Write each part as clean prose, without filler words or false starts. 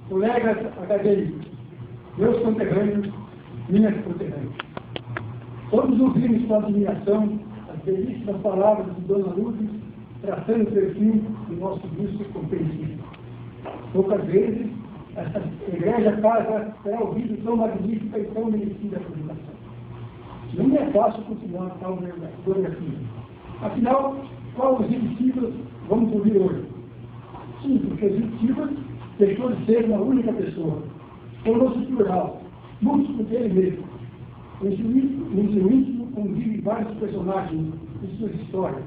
colegas acadêmicos, meus conterrâneos, minhas conterrâneas. Todos ouvimos com admiração as belíssimas palavras de Dona Lourdes, traçando o perfil do nosso busto compreensível. Poucas vezes, essa egregia casa terá ouvido tão magnífica e tão merecida apresentação. Não é fácil continuar tal biografia. Afinal, qual os iniciativos vamos ouvir hoje? Sim, porque os iniciativos deixou de ser uma única pessoa. Tornou-se plural, múltiplo dele mesmo. Em seu íntimo convive vários personagens e suas histórias.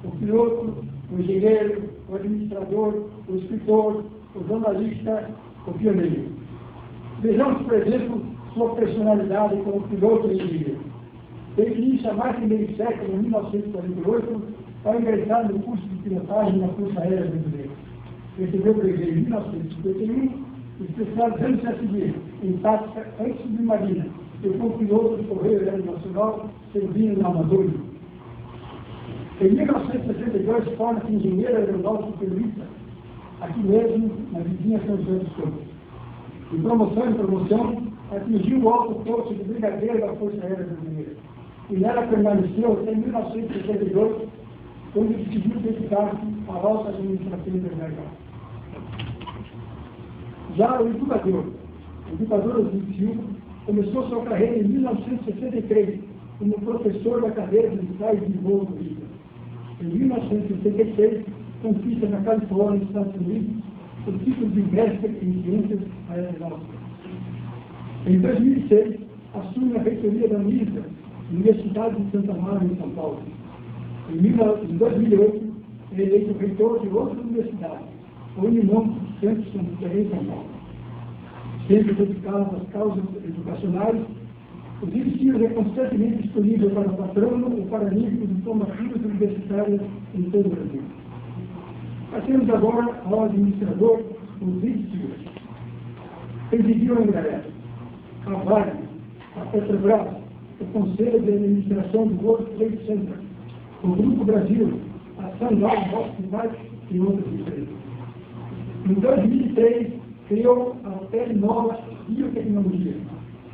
O piloto, o engenheiro, o administrador, o escritor, o jornalista, o pioneiro. Vejamos, por exemplo, sua personalidade como piloto e engenheiro. Teve início há mais de meio século, em 1948, ao ingressar no curso de pilotagem na Força Aérea Brasileira. Recebeu o brevet em 1951, especializando-se a seguir em tática antissubmarina, e foi piloto do Correio Aéreo Nacional, servindo na Amazônia. Em 1962, forma-se engenheiro aeronáutico pelo ITA, aqui mesmo, na vizinha São José dos Campos. De promoção em promoção, atingiu o alto posto de brigadeiro da Força Aérea Brasileira. E nela permaneceu até 1962, quando decidiu dedicar-se à alta administração empresarial. Já o educador Osílio, começou sua carreira em 1963 como professor da cadeira de ensaios de voo do ITA. Em 1966, conquista na Califórnia, Estados Unidos, o título de mestre em ciências aeronáuticas. Em 2006, assume a reitoria da UNISA, Universidade de Santa Maria, em São Paulo. Em 2008, é eleito reitor de outra universidade, a Unimonte de Santos, em São Paulo. Sempre dedicado às causas educacionais, o Direcios é constantemente disponível para o patrono ou para níveis de formativas universitárias em todo o Brasil. Passemos agora ao administrador, o Direcios. Presidiu a Embraer, a Vale, a Petrobras, o Conselho de Administração do World Trade Center, o Grupo Brasil, a Sandal Hospital e outras empresas. Em 2003, criou a Telenova Biotecnologia,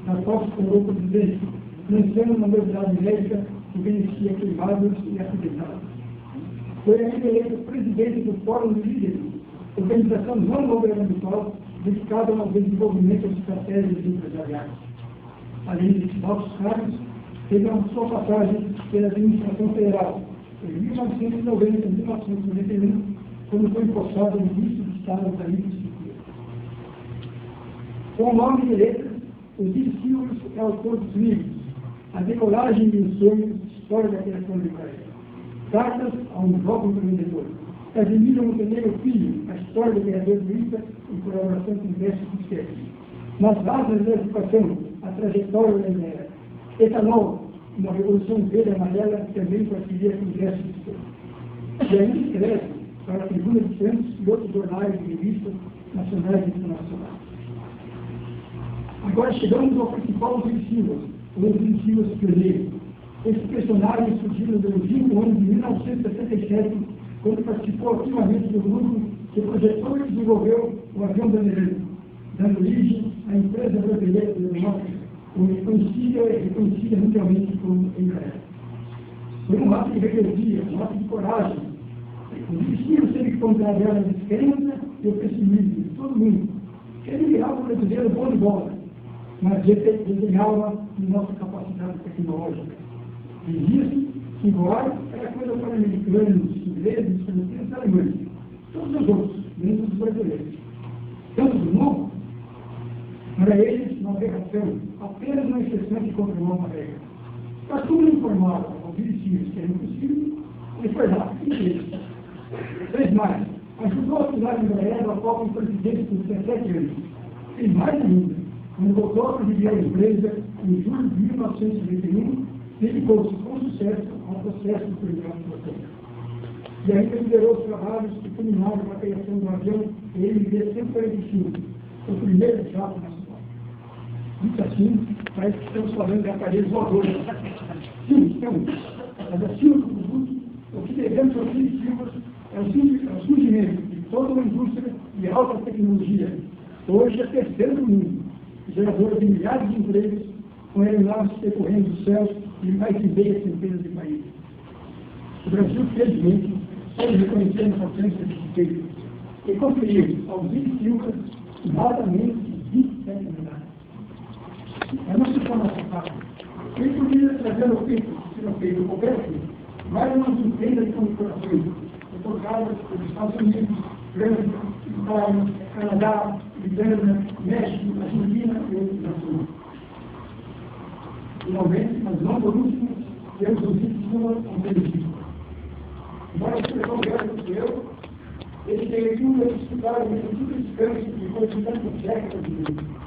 na qual se tornou presidente, lançando uma novidade médica que beneficia queimados e acidentados. Foi ainda eleito presidente do Fórum de Líderes, organização não governamental dedicada ao desenvolvimento de estratégias empresariais. Além de novos cargos, teve a sua passagem pela administração federal, em 1990 e 1991, quando foi empossado no ministro de Estado da Infraestrutura. Com o nome de letras, o Direcios é autor dos livros A Decolagem de um Sonho, História da Criação de Embraer, Cartas a um Jovem Empreendedor, Casimiro Montenegro Filho, A História do Criador do ITA, em colaboração com o Mestre Fisquete, Nas Bases da Educação, A Trajetória da Embraer, Etanol, uma Revolução Verde e Amarela, também parceria com o Mestre Fisquete. E ainda escreve para a Tribuna de Santos e outros jornais e revistas nacionais e internacionais. Agora chegamos ao principal dos Direcios, o Direcios pioneiro. Esse personagem surgiu no longínquo ano de 1967, quando participou ativamente do grupo que projetou e desenvolveu o avião bandeirante, dando origem à empresa brasileira de aeronáutica, reconhecida mundialmente como Embraer. Foi um ato de rebeldia, um ato de coragem. Os Direcios teve que contrariar a descrença e o pessimismo de todo mundo. Ele virava o brasileiro bom de bola, mas desenhava em nossa capacidade tecnológica. Dizia-se que voar era coisa para americanos, ingleses, franceses, alemães. Todos os outros, menos os brasileiros. Tanto do novo, para eles, uma aberração, apenas uma exceção que confirmou uma regra. Mas como ele informava ao Direcios que era impossível, ele foi lá e fez. Fez mais. Ajudou a fundar a Embraer, da qual foi presidente por 17 anos. Fez mais ainda. Quando voltou a presidir a empresa, em julho de 1991, dedicou-se com sucesso ao processo do primeiro processo. E ainda liderou os trabalhos que culminaram com a criação do avião EMV-145, o primeiro jato nacional. Dito assim, parece que estamos falando de aparelhos voadores. Sim, estamos. Mas acima do produto, o que devemos aos Direcios é o surgimento de toda uma indústria de alta tecnologia, Hoje é terceiro do mundo, geradora de milhares de empregos, com aeronaves percorrendo os céus de mais de meia centena de países. O Brasil, felizmente, segue reconhecendo a potência desse feito e conferiu aos 20 Silva nada menos de 27 unidades. É uma situação fácil. Ele poderia trazer ao feito, se não fez o Congresso, mais uma centena de condecorações, otorgadas pelos Estados Unidos, França, Itália, Canadá, Irlanda, México, Argentina e outras nações. Finalmente, mas não por último, temos o vítima com benefício. Embora a expressão dela do eu, ele tem ajuda a estudar o Instituto de Descanso de quantidade técnica de Deus.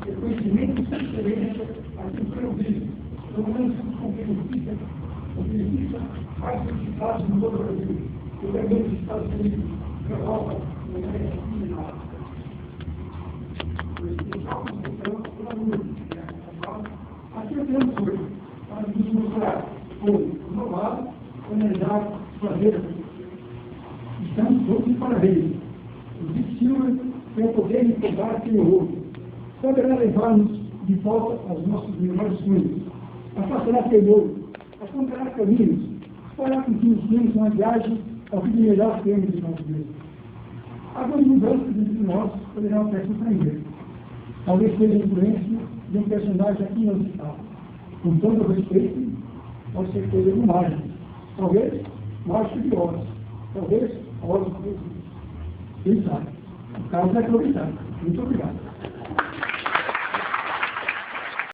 Reconhecimento e experiência a cultura viva, tornando-se com benefício mais solicitados no todo o Brasil, e também nos Estados Unidos, na Europa, na América Latina. Aqui eu temos hoje, para nos mostrar como inovado, organizado, fazer. Estamos todos de parabéns. O Vitor Silva tem o poder de provar que o outro. Poderá levar-nos de volta aos nossos melhores sonhos, afastará temor, apontará caminhos, fará com que nos temos uma viagem ao que de melhor temos de nós mesmos. Algumas mudanças entre nós poderão até surpreender. Talvez seja a influência de um personagem aqui inusitado. Com todo o respeito, pode ser coisa do mágico. Talvez mágico de Oz. Talvez Oz de Jesus. Quem sabe? O caso é aproveitar. Muito obrigado.